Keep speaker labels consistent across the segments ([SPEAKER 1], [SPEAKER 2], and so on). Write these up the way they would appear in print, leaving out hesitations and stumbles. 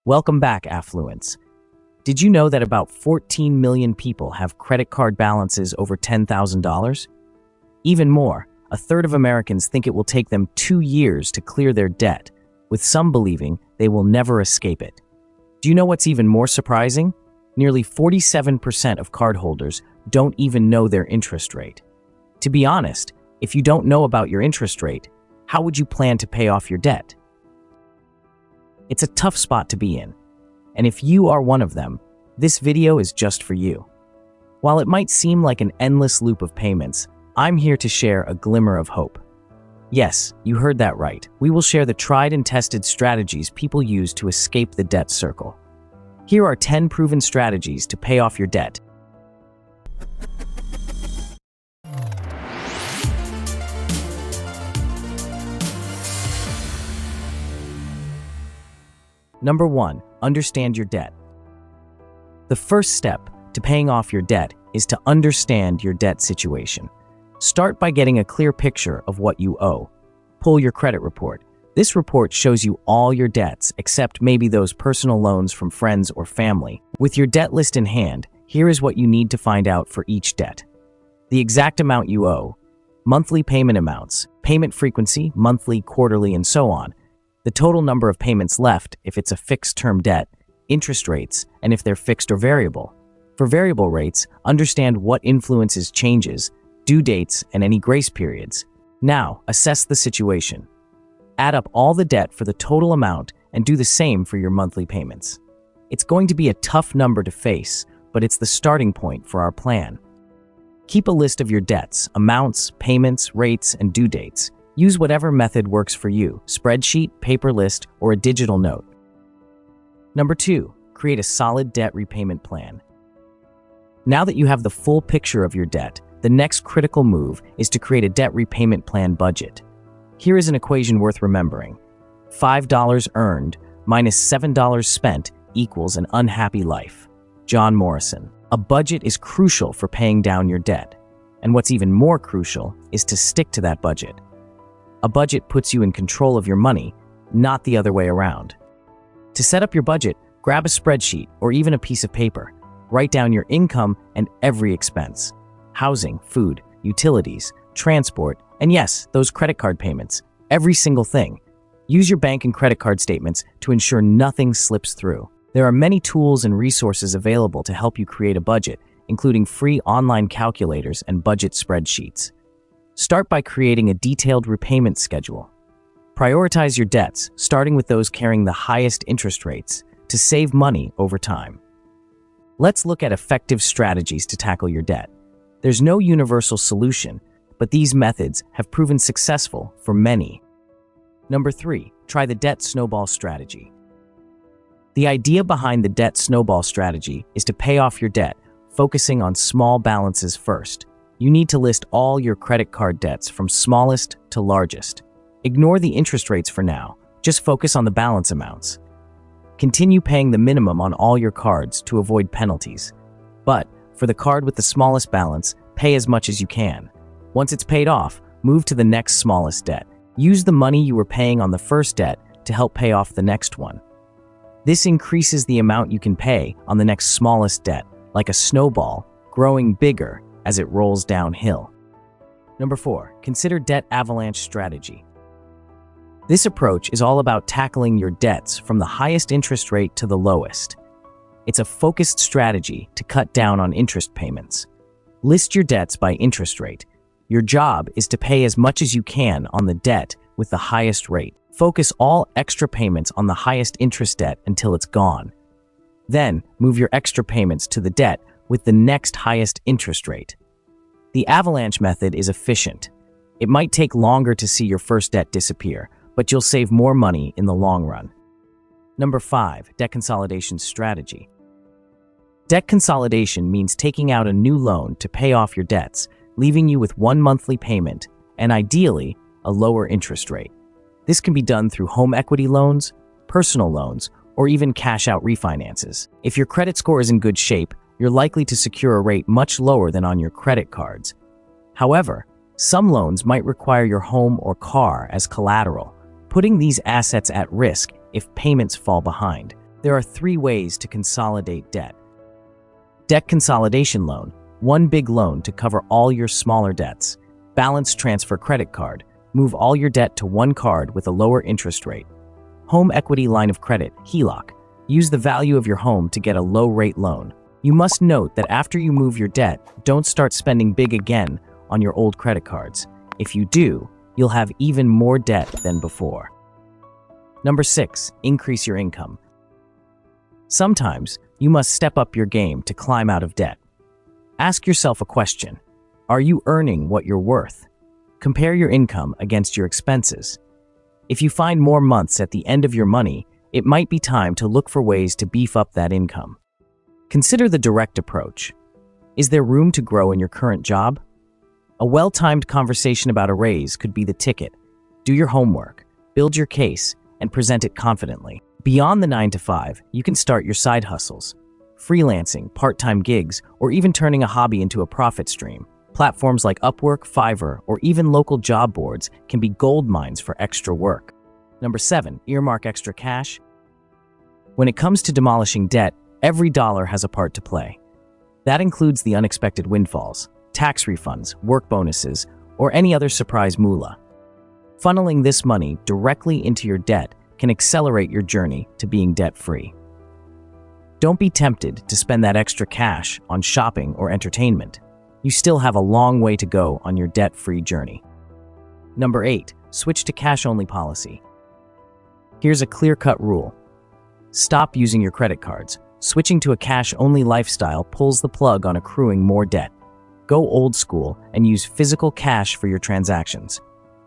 [SPEAKER 1] Welcome back, Affluents. Did you know that about 14 million people have credit card balances over $10,000? Even more, a third of Americans think it will take them 2 years to clear their debt, with some believing they will never escape it. Do you know what's even more surprising? Nearly 47% of cardholders don't even know their interest rate. To be honest, if you don't know about your interest rate, how would you plan to pay off your debt? It's a tough spot to be in, and if you are one of them, this video is just for you. While it might seem like an endless loop of payments, I'm here to share a glimmer of hope. Yes, you heard that right. We will share the tried and tested strategies people use to escape the debt circle. Here are 10 proven strategies to pay off your debt. Number 1, understand your debt. The first step to paying off your debt is to understand your debt situation. Start by getting a clear picture of what you owe. Pull your credit report. This report shows you all your debts, except maybe those personal loans from friends or family. With your debt list in hand, here is what you need to find out for each debt. The exact amount you owe, monthly payment amounts, payment frequency, monthly, quarterly, and so on, the total number of payments left if it's a fixed-term debt, interest rates, and if they're fixed or variable. For variable rates, understand what influences changes, due dates, and any grace periods. Now, assess the situation. Add up all the debt for the total amount and do the same for your monthly payments. It's going to be a tough number to face, but it's the starting point for our plan. Keep a list of your debts, amounts, payments, rates, and due dates. Use whatever method works for you, spreadsheet, paper list, or a digital note. Number 2, create a solid debt repayment plan. Now that you have the full picture of your debt, the next critical move is to create a debt repayment plan budget. Here is an equation worth remembering. $5 earned minus $7 spent equals an unhappy life. John Morrison. A budget is crucial for paying down your debt. And what's even more crucial is to stick to that budget. A budget puts you in control of your money, not the other way around. To set up your budget, grab a spreadsheet or even a piece of paper. Write down your income and every expense. Housing, food, utilities, transport, and yes, those credit card payments. Every single thing. Use your bank and credit card statements to ensure nothing slips through. There are many tools and resources available to help you create a budget, including free online calculators and budget spreadsheets. Start by creating a detailed repayment schedule. Prioritize your debts, starting with those carrying the highest interest rates, to save money over time. Let's look at effective strategies to tackle your debt. There's no universal solution, but these methods have proven successful for many. Number 3, try the debt snowball strategy. The idea behind the debt snowball strategy is to pay off your debt, focusing on small balances first. You need to list all your credit card debts from smallest to largest. Ignore the interest rates for now, just focus on the balance amounts. Continue paying the minimum on all your cards to avoid penalties. But for the card with the smallest balance, pay as much as you can. Once it's paid off, move to the next smallest debt. Use the money you were paying on the first debt to help pay off the next one. This increases the amount you can pay on the next smallest debt, like a snowball, growing bigger as it rolls downhill. Number 4, consider debt avalanche strategy. This approach is all about tackling your debts from the highest interest rate to the lowest. It's a focused strategy to cut down on interest payments. List your debts by interest rate. Your job is to pay as much as you can on the debt with the highest rate. Focus all extra payments on the highest interest debt until it's gone. Then, move your extra payments to the debt with the next highest interest rate. The avalanche method is efficient. It might take longer to see your first debt disappear, but you'll save more money in the long run. Number 5, debt consolidation strategy. Debt consolidation means taking out a new loan to pay off your debts, leaving you with one monthly payment and ideally a lower interest rate. This can be done through home equity loans, personal loans, or even cash-out refinances. If your credit score is in good shape, you're likely to secure a rate much lower than on your credit cards. However, some loans might require your home or car as collateral, putting these assets at risk if payments fall behind. There are 3 ways to consolidate debt. Debt consolidation loan, one big loan to cover all your smaller debts. Balance transfer credit card, move all your debt to one card with a lower interest rate. Home equity line of credit, HELOC, use the value of your home to get a low-rate loan. You must note that after you move your debt, don't start spending big again on your old credit cards. If you do, you'll have even more debt than before. Number 6, increase your income. Sometimes you must step up your game to climb out of debt. Ask yourself a question. Are you earning what you're worth? Compare your income against your expenses. If you find more months at the end of your money, it might be time to look for ways to beef up that income. Consider the direct approach. Is there room to grow in your current job? A well-timed conversation about a raise could be the ticket. Do your homework, build your case, and present it confidently. Beyond the 9-to-5, you can start your side hustles. Freelancing, part-time gigs, or even turning a hobby into a profit stream. Platforms like Upwork, Fiverr, or even local job boards can be gold mines for extra work. Number 7, earmark extra cash. When it comes to demolishing debt, every dollar has a part to play. That includes the unexpected windfalls, tax refunds, work bonuses, or any other surprise moolah. Funneling this money directly into your debt can accelerate your journey to being debt-free. Don't be tempted to spend that extra cash on shopping or entertainment. You still have a long way to go on your debt-free journey. Number 8, switch to cash-only policy. Here's a clear-cut rule. Stop using your credit cards. Switching to a cash-only lifestyle pulls the plug on accruing more debt. Go old school and use physical cash for your transactions.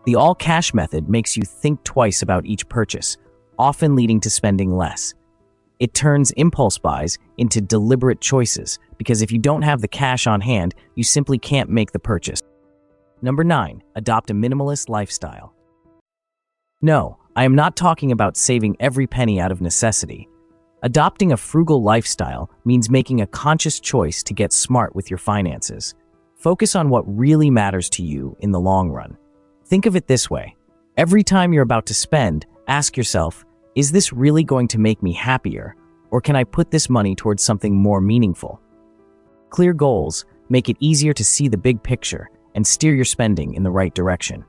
[SPEAKER 1] The all-cash method makes you think twice about each purchase, often leading to spending less. It turns impulse buys into deliberate choices, because if you don't have the cash on hand, you simply can't make the purchase. Number 9, adopt a minimalist lifestyle. No, I am not talking about saving every penny out of necessity. Adopting a frugal lifestyle means making a conscious choice to get smart with your finances. Focus on what really matters to you in the long run. Think of it this way. Every time you're about to spend, ask yourself, is this really going to make me happier, or can I put this money towards something more meaningful? Clear goals make it easier to see the big picture and steer your spending in the right direction.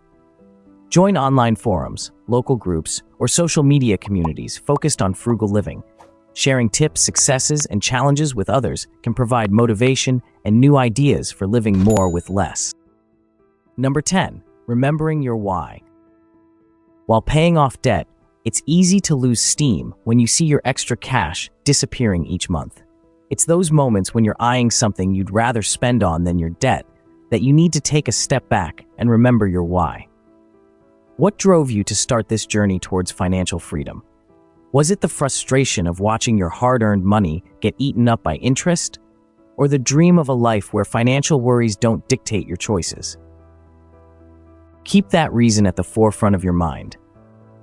[SPEAKER 1] Join online forums, local groups, or social media communities focused on frugal living. Sharing tips, successes, and challenges with others can provide motivation and new ideas for living more with less. Number 10, remembering your why. While paying off debt, it's easy to lose steam when you see your extra cash disappearing each month. It's those moments when you're eyeing something you'd rather spend on than your debt that you need to take a step back and remember your why. What drove you to start this journey towards financial freedom? Was it the frustration of watching your hard-earned money get eaten up by interest? Or the dream of a life where financial worries don't dictate your choices? Keep that reason at the forefront of your mind.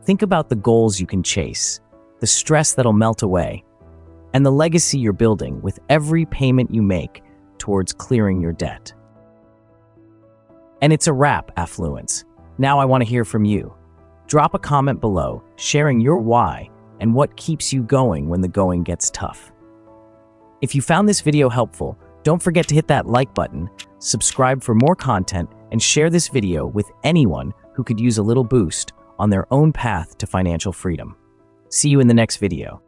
[SPEAKER 1] Think about the goals you can chase, the stress that'll melt away, and the legacy you're building with every payment you make towards clearing your debt. And it's a wrap, Affluents. Now I want to hear from you. Drop a comment below, sharing your why and what keeps you going when the going gets tough. If you found this video helpful, don't forget to hit that like button, subscribe for more content, and share this video with anyone who could use a little boost on their own path to financial freedom. See you in the next video.